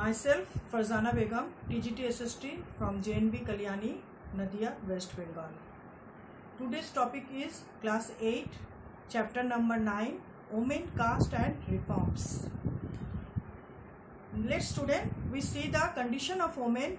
Myself, Farzana Begum, TGT SST from JNB Kalyani, Nadia, West Bengal. Today's topic is Class 8, Chapter number 9, Women, Caste and Reforms. Let's student, we see the condition of women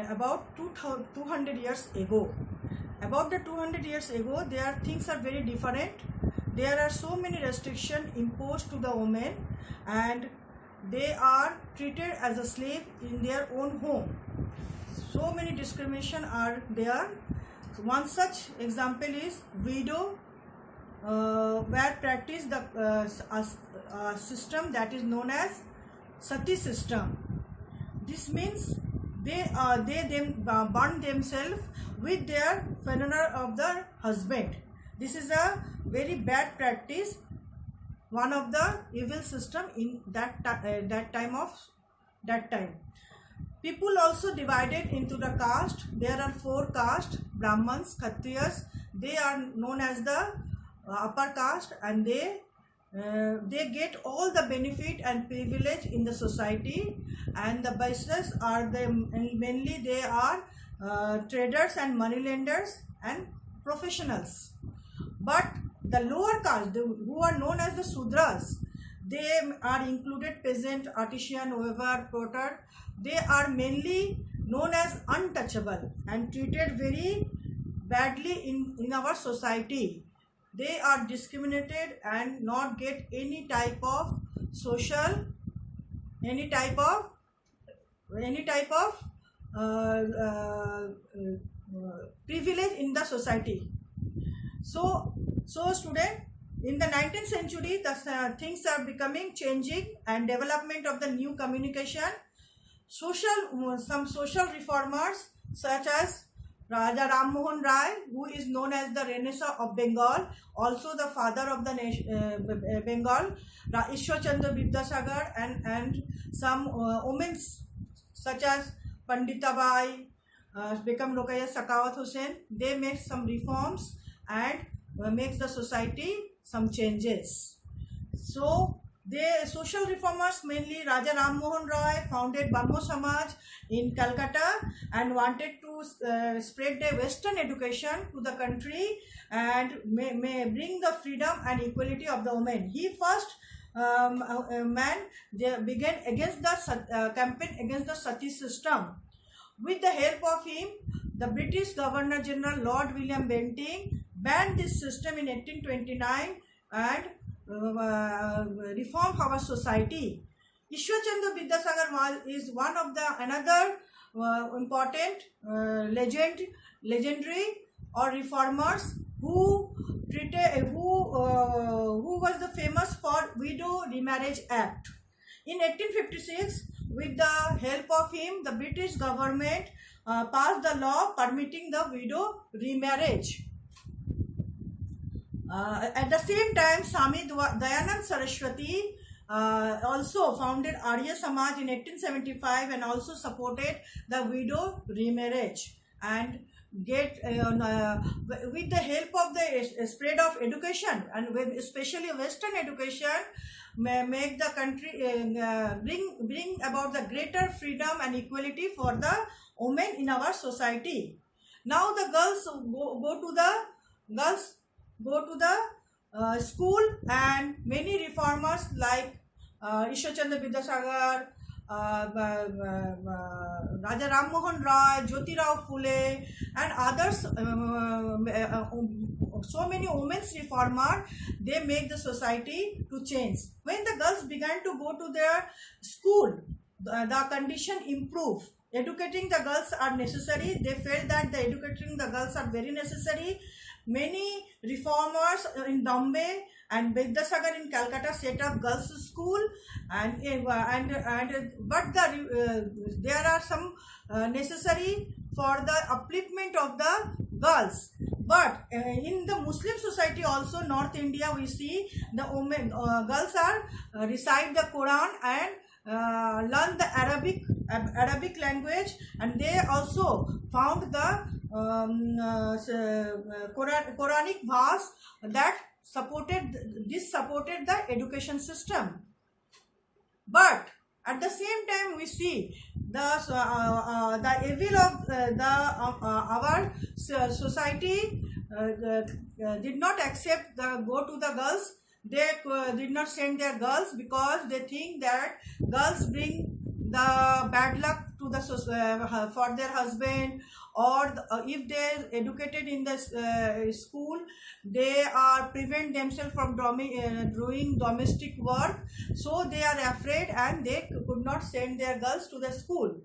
about 200 years ago. About the 200 years ago, things are very different. There are so many restrictions imposed to the women and they are treated as a slave in their own home. So many discrimination are there. One such example is widow, where practice the system that is known as sati system. This means they burn themselves with their funeral of the husband. This is a very bad practice. One of the evil system in that time. People also divided into the caste. There are 4 castes: Brahmins, Kshatriyas. They are known as the upper caste, and they get all the benefit and privilege in the society. And the Vaishyas are mainly they are traders and moneylenders and professionals. But the lower caste, who are known as the Sudras, they are included peasant, artisan, weaver, potter. They are mainly known as untouchable and treated very badly in our society. They are discriminated and not get any type of social, any type of privilege in the society. So student, in the 19th century, the things are changing and development of the new communication. Some social reformers such as Raja Ram Mohan Rai, who is known as the Renaissance of Bengal, also the father of the Bengal, Ishwar Chandra Vidyasagar, and some women such as Pandita Bai, Begum Rokeya Sakawat Hussain. They make some reforms and makes the society some changes. So the social reformers, mainly Raja Ram Mohan Roy, founded Brahmo Samaj in Calcutta and wanted to spread the Western education to the country and may bring the freedom and equality of the women. He first began against the campaign against the sati system. With the help of him, the British Governor General Lord William Bentinck banned this system in 1829 and reformed our society. Ishwar Chandra Vidyasagar is one of the another important legendary or reformers who was the famous for Widow Remarriage Act. In 1856, with the help of him, the British government passed the law permitting the widow remarriage. At the same time, Swami Dayanand Saraswati also founded Arya Samaj in 1875 and also supported the widow remarriage and with the help of the spread of education and especially Western education, make the country bring about the greater freedom and equality for the women in our society. Now the girls go to the school, and many reformers like Ishwar Chandra Vidyasagar, Raja Ram Mohan Roy, Jyotirao Phule and others, so many women's reformers, they make the society to change. When the girls began to go to their school, the condition improved. Educating the girls are necessary. They felt that the educating the girls are very necessary. Many reformers in Bombay and Vidyasagar in Calcutta set up girls' school, but there are some necessary for the upliftment of the girls. But in the Muslim society also, North India, we see the women girls are recite the Quran and learn the Arabic language, and they also found the Quranic verse that supported the education system. But at the same time, we see the evil of our society did not accept the go to the girls. They did not send their girls because they think that girls bring the bad luck to the for their husband, or if they are educated in the school, they are prevent themselves from doing domestic work, so they are afraid and they could not send their girls to the school.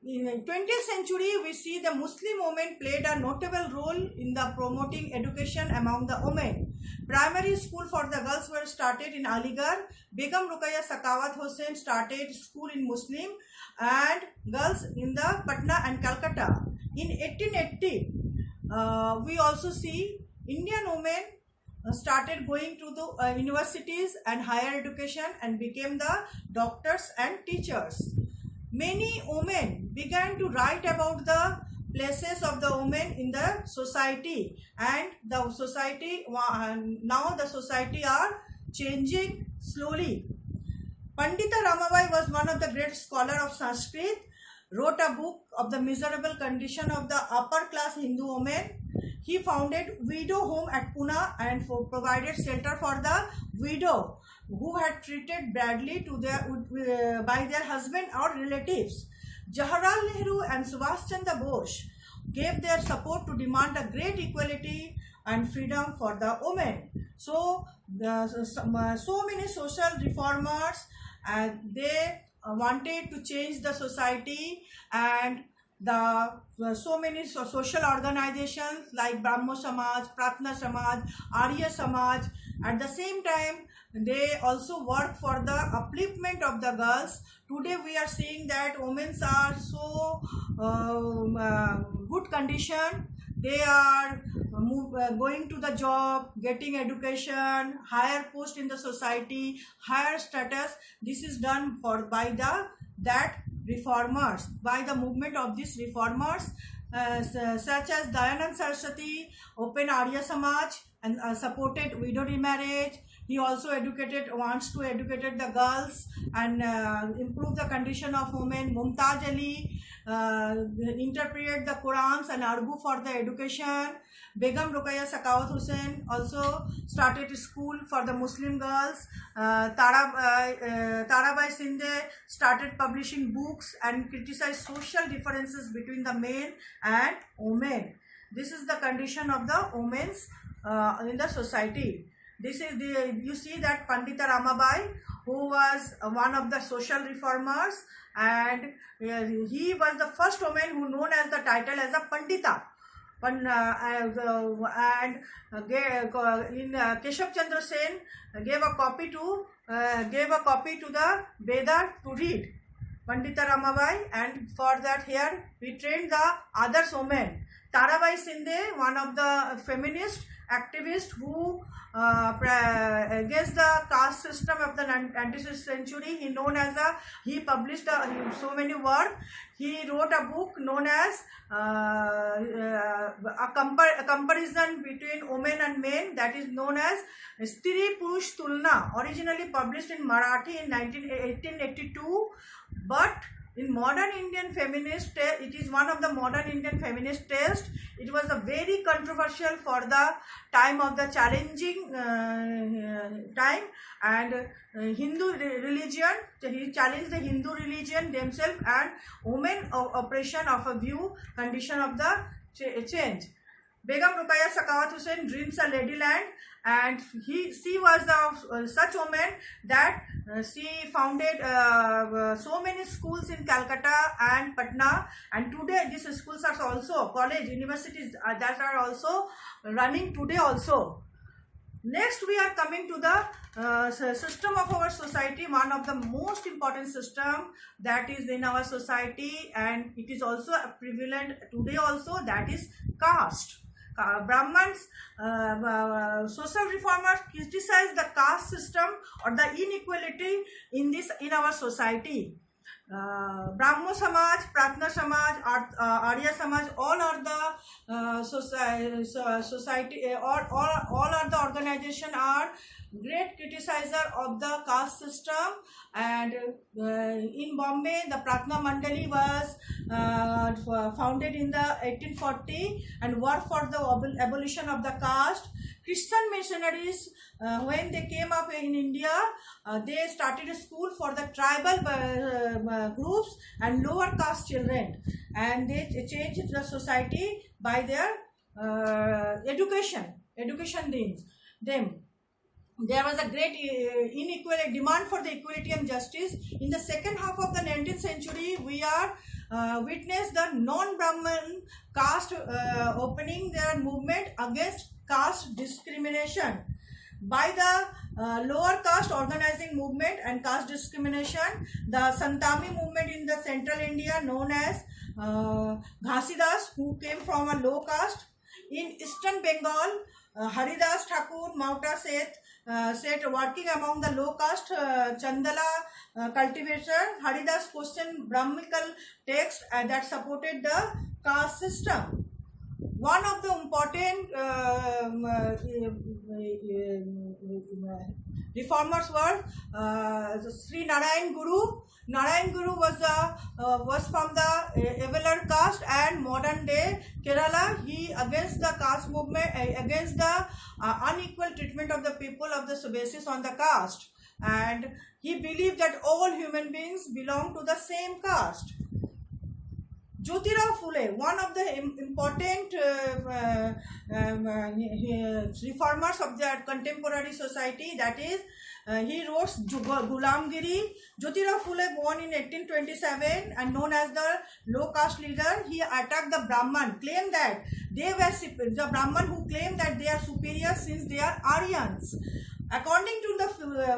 In the 20th century, we see the Muslim women played a notable role in the promoting education among the women. Primary school for the girls were started in Aligarh. Begum Ruqayya Sakawat Hossain started school in Muslim and girls in the Patna and Calcutta. In 1880, we also see Indian women started going to the universities and higher education and became the doctors and teachers. Many women began to write about the places of the women in the society, and the society now the society are changing slowly. Pandita Ramabai was one of the great scholars of Sanskrit, wrote a book of the miserable condition of the upper class Hindu women. He founded widow home at Pune and provided shelter for the widow who had treated badly to by their husband or relatives. Jawaharlal Nehru and Subhash Chandra Bose gave their support to demand a great equality and freedom for the women. So, so many social reformers, they wanted to change the society, and so many social organizations like Brahmo Samaj, Pratna Samaj, Arya Samaj. At the same time, they also work for the upliftment of the girls. Today we are seeing that women are so good condition. They are going to the job, getting education, higher post in the society, higher status. This is done by that reformers, by the movement of these reformers, such as Dayanand Saraswati opened Arya Samaj and supported widow remarriage. He also wants to educate the girls and improve the condition of women. Mumtaz Ali interpreted the Qurans and argue for the education. Begum Ruqayya Sakawat Hossain also started a school for the Muslim girls. Tarabai Sindhe started publishing books and criticized social differences between the men and women. This is the condition of the women in the society. This is you see that Pandita Ramabai, who was one of the social reformers, and he was the first woman who known as the title as a Pandita. In Keshav Chandra Sen gave a copy to the Veda to read, Pandita Ramabai, and for that here we trained the other women. Tarabai Sindhe, one of the feminist activists who against the caste system of the 20th century. He published so many works. He wrote a book known as a comparison between women and men, that is known as Stri Purush Tulna, originally published in Marathi in 1882, but in modern Indian feminist, it is one of the modern Indian feminist text. It was a very controversial for the time of the challenging time, and Hindu religion. He challenged the Hindu religion themselves and women oppression of a view condition of the change. Begum Ruqayya Sakawat Hossain dreams a ladyland, and she was such woman that she founded so many schools in Calcutta and Patna, and today these schools are also college, universities that are also running today also. Next we are coming to the system of our society, one of the most important system that is in our society, and it is also prevalent today also, that is caste. Brahmans, social reformers criticize the caste system or the inequality in our society. Brahmo Samaj, Pratna Samaj, Arya Samaj, all are the society, all are the organization are great criticizer of the caste system. And in Bombay, the Pratna Mandali was founded in the 1840 and worked for the abolition of the caste. Christian missionaries, when they came up in India, they started a school for the tribal groups and lower caste children, and they changed the society by their education them. There was a great inequality demand for the equality and justice. In the second half of the 19th century, we are witnessed the non-Brahman caste opening their movement against caste discrimination by the lower caste organizing movement and caste discrimination. The Santami movement in the central India, known as Ghasidas, who came from a low caste. In eastern Bengal, Haridas Thakur, Mauta Seth, working among the low caste Chandala cultivator, Haridas questioned Brahmical texts that supported the caste system. One of the important reformers were Sri Narayan Guru. Narayan Guru was from the Evelar caste and modern day Kerala. He against the caste movement, against the unequal treatment of the people of the basis on the caste, and he believed that all human beings belong to the same caste. Jyotirao Phule, one of the important reformers of the contemporary society, that is, he wrote Gulamgiri. Jyotirao Phule, born in 1827 and known as the low caste leader, he attacked the Brahman, claimed that they were the Brahman who claimed that they are superior since they are Aryans. According to the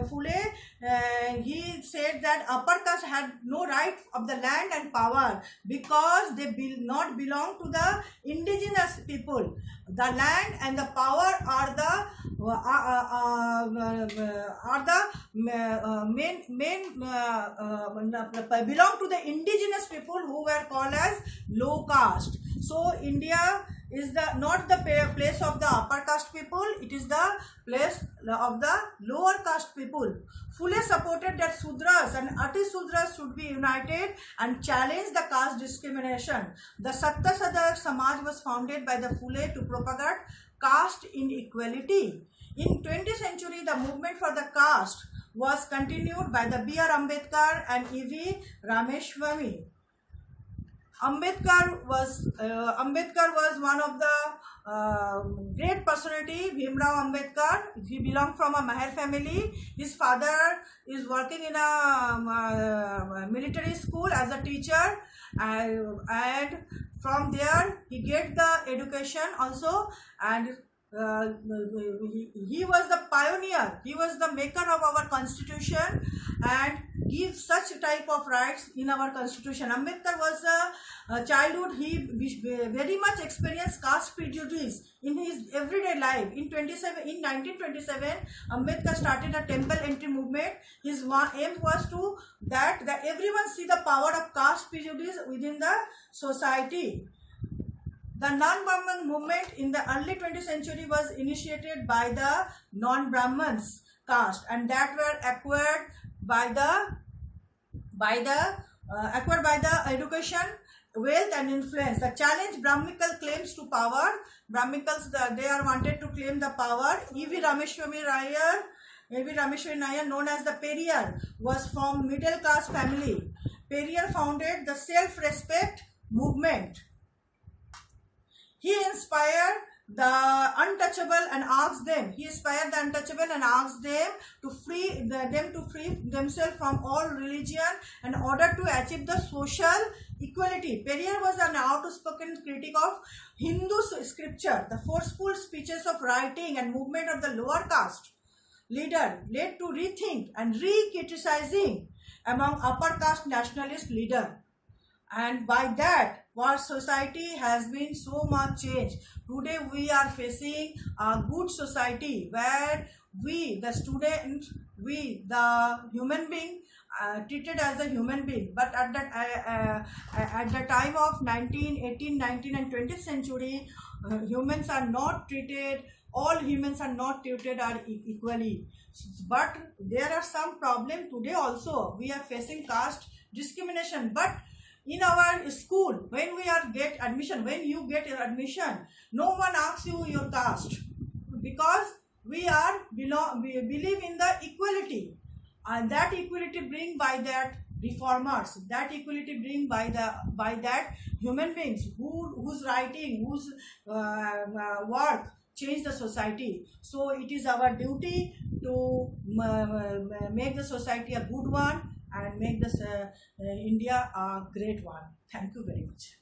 Phule, he said that upper caste had no right of the land and power because they not belong to the indigenous people. The land and the power are belong to the indigenous people who were called as low caste. So India is not the place of the upper caste people, it is the place of the lower caste people. Phule supported that Sudras and Ati Sudras should be united and challenge the caste discrimination. The Satta Sadhak Samaj was founded by the Phule to propagate caste inequality. In 20th century, the movement for the caste was continued by the B.R. Ambedkar and E.V. Ramaswamy. Ambedkar was one of the great personality, Bhimrao Ambedkar. He belonged from a Maher family. His father is working in a military school as a teacher, and from there he get the education also, and he was the pioneer. He was the maker of our constitution and give such type of rights in our constitution. Ambedkar was a childhood. He very much experienced caste prejudice in his everyday life. In 1927, Ambedkar started a temple entry movement. His aim was to that everyone see the power of caste prejudice within the society. The non-Brahman movement in the early 20th century was initiated by the non-Brahmans caste, and that were acquired by the education, wealth and influence. The challenge Brahmical claims to power. Brahmicals, they are wanted to claim the power. E.V. Ramaswamy Nair, known as the Periyar, was from middle class family. Periyar founded the self-respect movement. He inspired the untouchable and asked them. To free themselves from all religion in order to achieve the social equality. Periyar was an outspoken critic of Hindu scripture. The forceful speeches of writing and movement of the lower caste leader led to rethink and re-criticizing among upper caste nationalist leader. And by that, our society has been so much changed. Today we are facing a good society where we, the student, we the human being treated as a human being. But at the time of 19, 18, 19 and 20th century, humans are not treated, all humans are not treated are equally. But there are some problem today also. We are facing caste discrimination. But in our school, when we are get admission, when you get your admission, no one asks you your caste, because we believe in the equality, and that equality bring by that reformers, that equality bring by that human beings whose writing, whose work change the society. So it is our duty to make the society a good one and make this India a great one. Thank you very much.